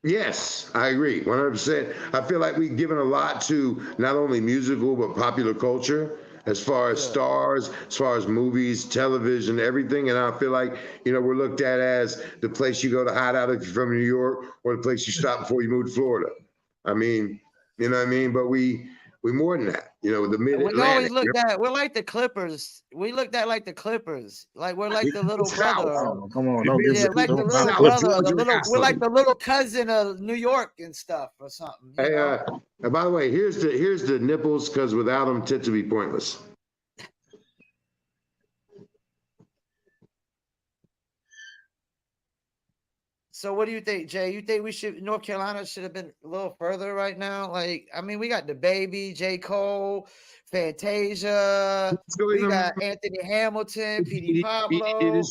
Yes, I agree, 100%. I feel like we've given a lot to not only musical but popular culture, as far as stars, as far as movies, television, everything. And I feel like, you know, we're looked at as the place you go to hide out if you're from New York, or the place you stop before you move to Florida. I mean, you know what I mean? But we more than that. You know, the We always Mid-Atlantic. looked at, we're like the Clippers. We looked at like the Clippers. Like we're like the little brother. Oh, come on, don't get Yeah, like the little South brother, Georgia we're like wrestling. the little cousin of New York and stuff or something. You Hey, know? and by the way, here's the nipples, because without them, tits would be pointless. So what do you think, Jay? You think North Carolina should have been a little further right now? Like, I mean, we got the Baby, J. Cole, Fantasia, we got Anthony Hamilton, PD Pablo,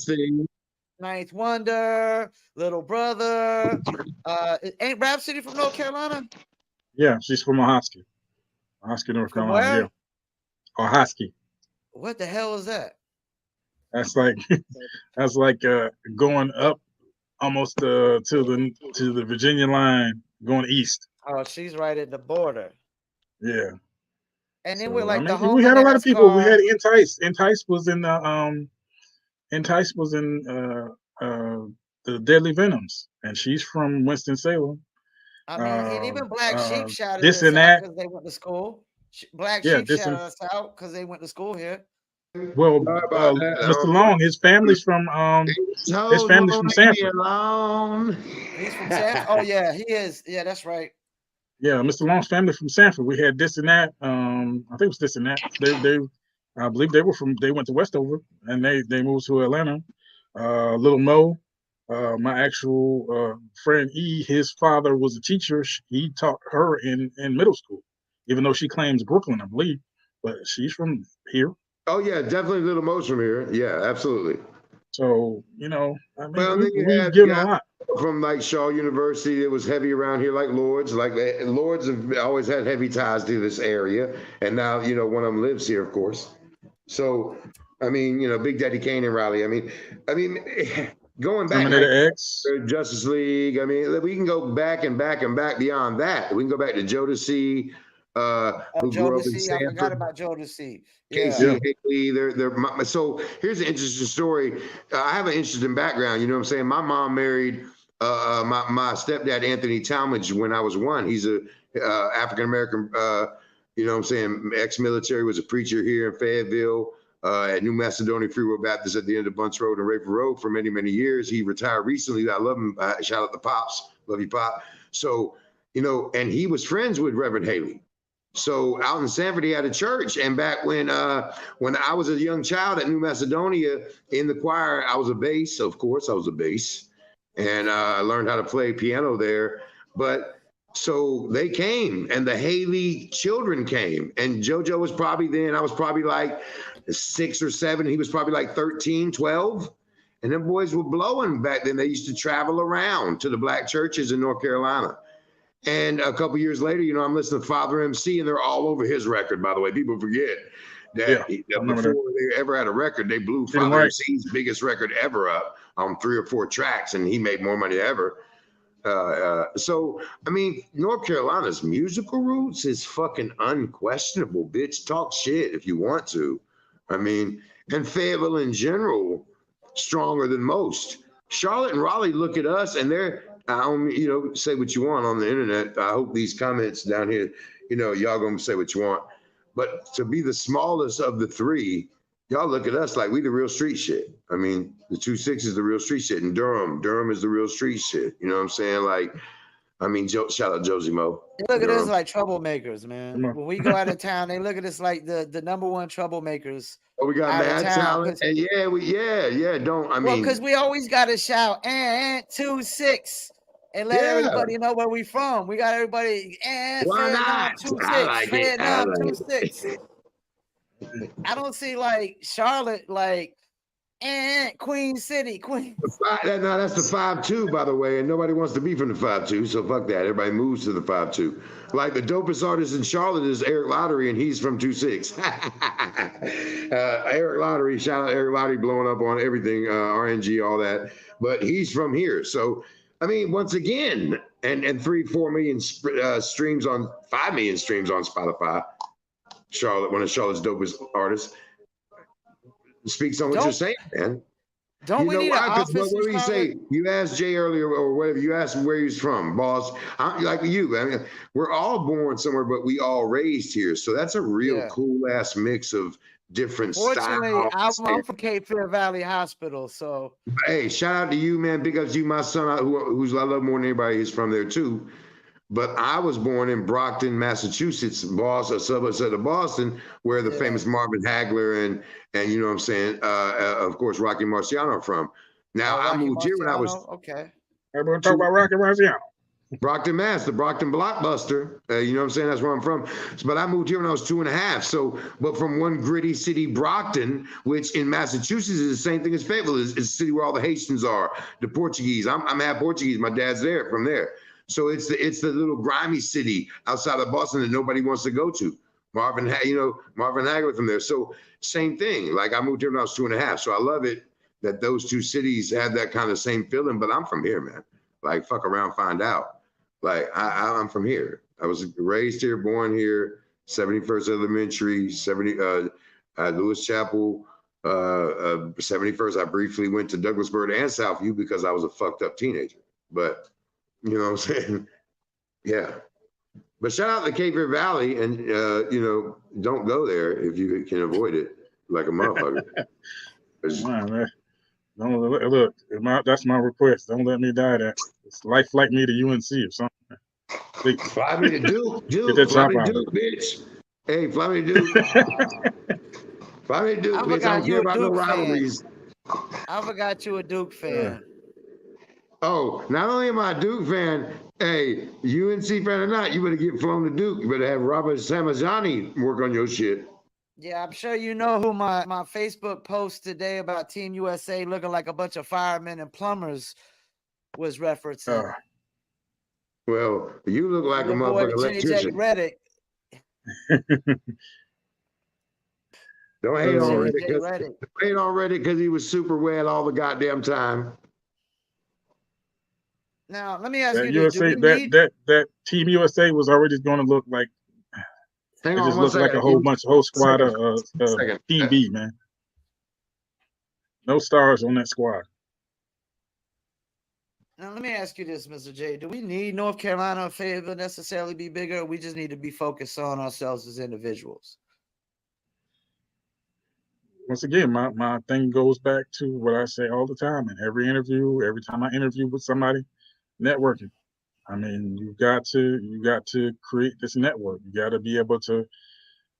Ninth Wonder, Little Brother. Ain't Rhapsody from North Carolina? Yeah, she's from Ahoskie, North From Carolina. where? Yeah, Ahoskie. What the hell is that? That's like going up almost to the Virginia line, going east. Oh, she's right at the border. Yeah. And then So, we're like the home. we had a lot of people. We had Entice. Entice was in the the Deadly Venoms, and she's from Winston-Salem. I mean, and even Black Sheep shouted this us and out that. because they went to school. Black Sheep shouted us out because they went to school here. Well, Mr. Long, his family's from Sanford. He's from Sanford. Oh yeah, he is. Yeah, that's right. Yeah, Mr. Long's family from Sanford. We had This and That. I think it was This and That. They I believe they went to Westover and they moved to Atlanta. Little Mo, my actual friend E, his father was a teacher. He taught her in middle school, even though she claims Brooklyn, I believe, but she's from here. Oh yeah, definitely Little Mo's from here. Yeah, absolutely. So, I mean, we've given a lot. From like Shaw University, it was heavy around here, like Lords. Like Lords have always had heavy ties to this area, and now one of them lives here, of course. So, I mean, Big Daddy Kane and Raleigh. I mean, going back, Terminator X, Justice League. I mean, we can go back and back and back beyond that. We can go back to Jodeci. Jodeci, I forgot about Jodeci. Yeah. Casey Haley, so here's an interesting story. I have an interesting background. You know what I'm saying? My mom married my stepdad, Anthony Talmadge, when I was 1. He's a African American, you know what I'm saying, ex-military, was a preacher here in Fayetteville at New Macedonia Free Will Baptist at the end of Bunch Road and Raper Road for many, many years. He retired recently. I love him. Shout out to Pops. Love you, Pop. So, and he was friends with Reverend Haley. So out in Sanford, he had a church. And back when I was a young child at New Macedonia in the choir, I was a bass. Of course, I was a bass. And I learned how to play piano there. But so they came, and the Haley children came. And JoJo was probably then, I was probably like 6 or 7. He was probably like 13, 12. And them boys were blowing back then. They used to travel around to the black churches in North Carolina. And a couple years later, I'm listening to Father MC, and they're all over his record, by the way. People forget that, before they ever had a record, they blew Father MC's biggest record ever up on 3 or 4 tracks, and he made more money than ever. So, I mean, North Carolina's musical roots is fucking unquestionable, bitch. Talk shit if you want to. I mean, and Fayetteville in general, stronger than most. Charlotte and Raleigh look at us, and they're, say what you want on the internet. I hope these comments down here, y'all gonna say what you want. But to be the smallest of the 3, y'all look at us like we the real street shit. I mean, the 2-6 is the real street shit, and Durham is the real street shit. You know what I'm saying? Like, I mean, shout out Josie Mo. They look at us like troublemakers, man. When we go out of town, they look at us like the number 1 troublemakers. Oh, we got mad talent, and well, because we always got to shout and 2-6. And let everybody know where we from. We got everybody. Why not? 2-6. Fayettenam 2-6. I don't see like Charlotte like Queen City, Queen. No, that's the 5-2, by the way, and nobody wants to be from the 5-2, so fuck that. Everybody moves to the 5-2. Like the dopest artist in Charlotte is Eric Lottery, and he's from 2-6. Eric Lottery, shout out Eric Lottery, blowing up on everything, RNG, all that. But he's from here, so. I mean, once again, and 3-4 million streams on 5 million streams on Spotify. Charlotte, one of Charlotte's dopest artists, speaks on what you're saying, man. Don't we need an office in what do you Charlotte? say? You asked Jay earlier or whatever. You asked him where he's from, boss. Like you, I mean, we're all born somewhere, but we all raised here. So that's a real cool ass mix of different Fortunately, styles. I'm from Cape Fear Valley Hospital, so Hey, shout out to you, man. Big up to you, my son, who's I love more than anybody. He's from there too. But I was born in Brockton, Massachusetts, a suburb of Boston, where the famous Marvin Hagler and you know what I'm saying, of course, Rocky Marciano are from. Now I moved here when I was Everyone talk about Rocky Marciano. Brockton, Mass, the Brockton Blockbuster. You know what I'm saying? That's where I'm from. But I moved here when I was 2.5. So, but from one gritty city, Brockton, which in Massachusetts is the same thing as Fayetteville, is a city where all the Haitians are, the Portuguese. I'm half Portuguese. My dad's there from there. So it's the little grimy city outside of Boston that nobody wants to go to. Marvin Hagler from there. So same thing. Like I moved here when I was 2.5. So I love it that those two cities have that kind of same feeling. But I'm from here, man. Like fuck around, find out. Like I'm from here. I was raised here, born here. 71st Elementary, Lewis Chapel. 71st. I briefly went to Douglasburg and Southview because I was a fucked up teenager. But you know what I'm saying? Yeah. But shout out to Cape Fear Valley, and you know, don't go there if you can avoid it, like a motherfucker. Man. Don't look. That's my request. Don't let me die there. It's life flight me to UNC or something. Fly me to Duke, fly me to Duke, bitch. Hey, fly me to Duke. Fly me to Duke, bitch. I don't care about no rivalries. I forgot you a Duke fan. Oh, not only am I a Duke fan, hey, UNC fan or not, you better get flown to Duke. You better have Robert Samajani work on your shit. Yeah, I'm sure you know who my Facebook post today about Team USA looking like a bunch of firemen and plumbers was referencing. Well, you look like a motherfucking electrician. Reddick. Don't hate on Reddick. Hate on Reddick because he was super wet all the goddamn time. Now, let me ask you USA, that Team USA was already going to look like it just looked like a whole squad of Team B, man. No stars on that squad. Now, let me ask you this, Mr. J. Do we need North Carolina or Fayetteville necessarily be bigger, or we just need to be focused on ourselves as individuals? Once again, my thing goes back to what I say all the time in every interview, every time I interview with somebody, networking. I mean, you got to create this network. You got to be able to,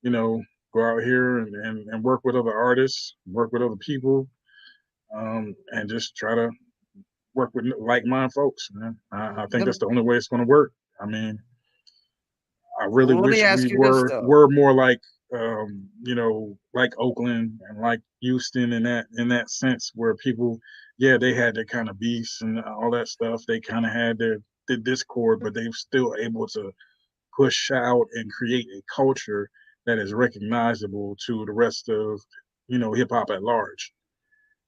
you know, go out here and work with other artists, work with other people, and just try to work with like-minded folks, man. I think that's the only way it's going to work. I mean, I really wish we were more like, you know, like Oakland and like Houston in that sense, where people, yeah, they had their kind of beefs and all that stuff. They kind of had their discord, but they were still able to push out and create a culture that is recognizable to the rest of, you know, hip hop at large.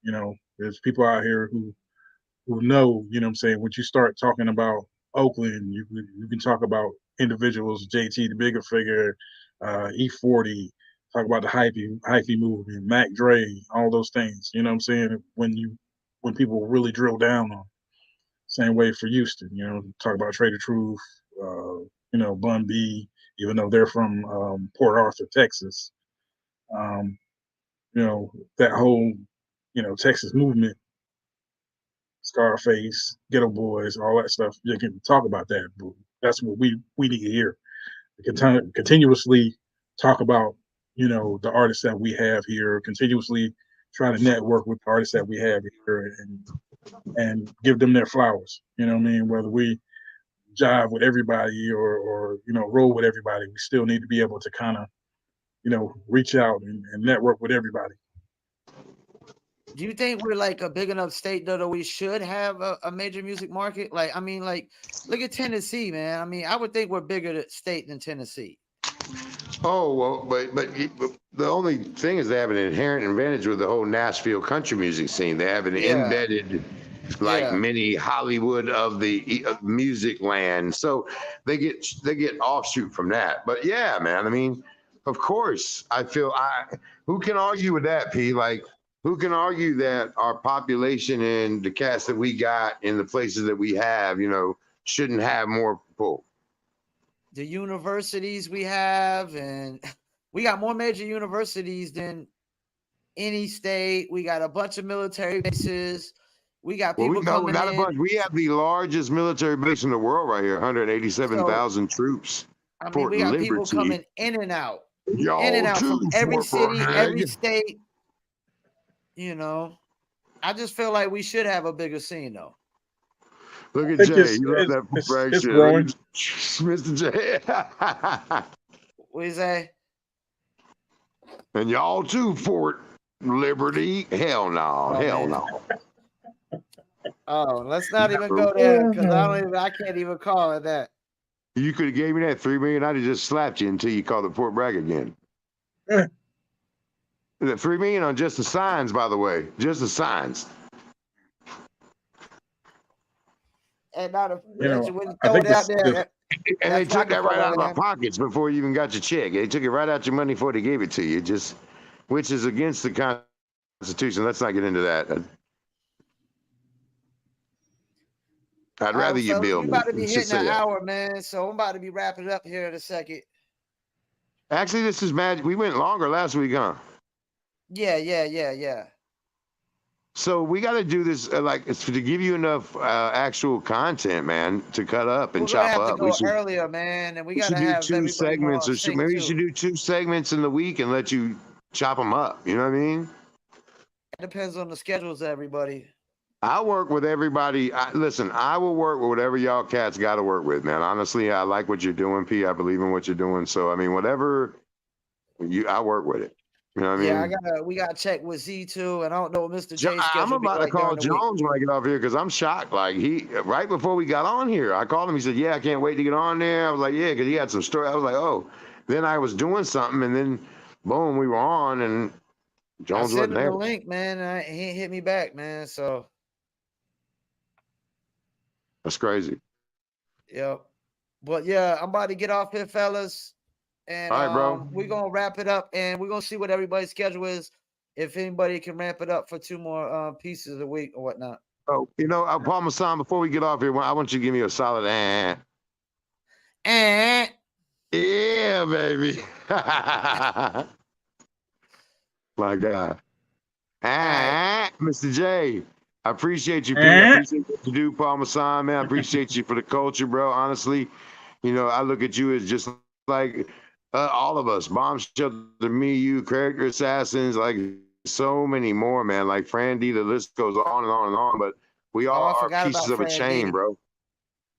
You know, there's people out here who know, you know what I'm saying, when you start talking about Oakland, you can talk about individuals, JT, the bigger figure, E40, talk about the hyphy movement, Mac Dre, all those things, you know what I'm saying, when people really drill down on. Same way for Houston, you know, talk about Trader Truth, you know, Bun B, even though they're from Port Arthur, Texas. You know, that whole, you know, Texas movement, Scarface, Ghetto Boys, all that stuff. You can talk about that, but that's what we need to hear. Continuously talk about, you know, the artists that we have here, continuously try to network with the artists that we have here and give them their flowers. You know what I mean? Whether we jive with everybody or you know, roll with everybody, we still need to be able to kind of, you know, reach out and network with everybody. Do you think we're like a big enough state though that we should have a major music market? Like, I mean, like, look at Tennessee, man. I mean, I would think we're bigger state than Tennessee. Oh, well, but the only thing is they have an inherent advantage with the whole Nashville country music scene. They have an embedded, like mini Hollywood of the music land. So they get offshoot from that. But yeah, man, I mean, of course, who can argue with that, P? Like, who can argue that our population and the cast that we got in the places that we have, you know, shouldn't have more pull? The universities we have, and we got more major universities than any state. We got a bunch of military bases. We got people coming not in. a bunch. We have the largest military base in the world right here, 187,000 troops. I mean, Fort we got Liberty. people coming in and out Y'all too, from every Fort city, Bragg. every state. You know, I just feel like we should have a bigger scene, though. Look at Jay. You love that brag shit. Growing. Mr. J. What do you say? And y'all too, Fort Liberty. Hell no. Oh, Hell man. no. Oh, let's not even go there because I can't even call it that. You could have gave me that $3 million. I'd have just slapped you until you called it Fort Bragg again. The $3 million on just the signs, by the way, just the signs. And not a I think out there. And they took that right out of my pockets before you even got your check. They took it right out your money before they gave it to you, just which is against the Constitution. Let's not get into that. I'd rather you bill me. We're about to be hitting an hour, man. So I'm about to be wrapping it up here in a second. Actually, this is magic. We went longer last week, huh? Yeah. So we got to do this like it's to give you enough actual content, man, to cut up and chop up. We should go earlier, man, and we got to have 2 segments, or maybe we should do 2 segments in the week and let you chop them up. You know what I mean? It depends on the schedules of everybody. I work with everybody. Listen, I will work with whatever y'all cats got to work with, man. Honestly, I like what you're doing, P. I believe in what you're doing. So, I mean, whatever I work with it. You know what I mean? We gotta check with Z too, and I don't know what Mr. J's schedule. I'm about to call Jones when I get off here because I'm shocked. Like right before we got on here, I called him. He said, "Yeah, I can't wait to get on there." I was like, "Yeah," because he had some story. I was like, "Oh." Then I was doing something, and then boom, we were on, and Jones wasn't there. The link, man. He hit me back, man. So that's crazy. Yep. But yeah, I'm about to get off here, fellas. And all right, bro. We're gonna wrap it up, and we're gonna see what everybody's schedule is. If anybody can ramp it up for 2 more pieces a week or whatnot. Oh, Paul Masson, before we get off here, I want you to give me a solid yeah, baby. My God. Mr. J, I appreciate you. I appreciate what you do, Paul Masson, man. I appreciate you for the culture, bro. Honestly, I look at you as just like all of us, Bomb Shelter, me, you, Character Assassins, like so many more, man. Like Frandy, the list goes on and on and on. But we all are pieces of a chain, bro.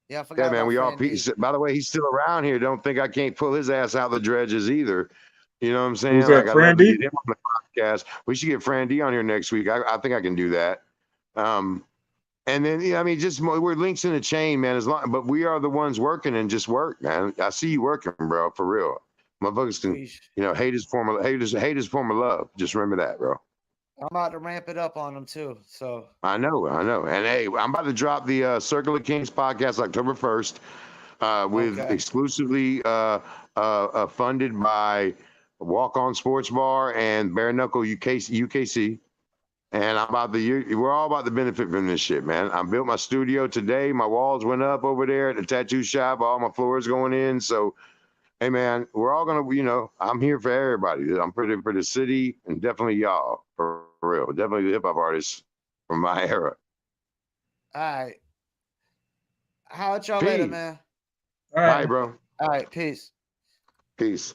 Yeah, I forgot. Yeah, man, we all pieces. By the way, he's still around here. Don't think I can't pull his ass out the dredges either. You know what I'm saying? Who's that, like, I'd love to Frandy? get him on the podcast. We should get Frandy on here next week. I think I can do that. And then, just we're links in the chain, man. But we are the ones working and just work, man. I see you working, bro, for real. Motherfuckers can, hate is form of love. Just remember that, bro. I'm about to ramp it up on them too. So I know. And hey, I'm about to drop the Circle of Kings podcast October 1st, with exclusively funded by Walk On Sports Bar and Bare Knuckle UKC. And we're all about to benefit from this shit, man. I built my studio today. My walls went up over there at the tattoo shop. All my floors going in. So, hey, man, we're all going to, I'm here for everybody. I'm for the city and definitely y'all, for real. Definitely the hip-hop artists from my era. All right. How about y'all later, man? All right, bro. All right, peace. Peace.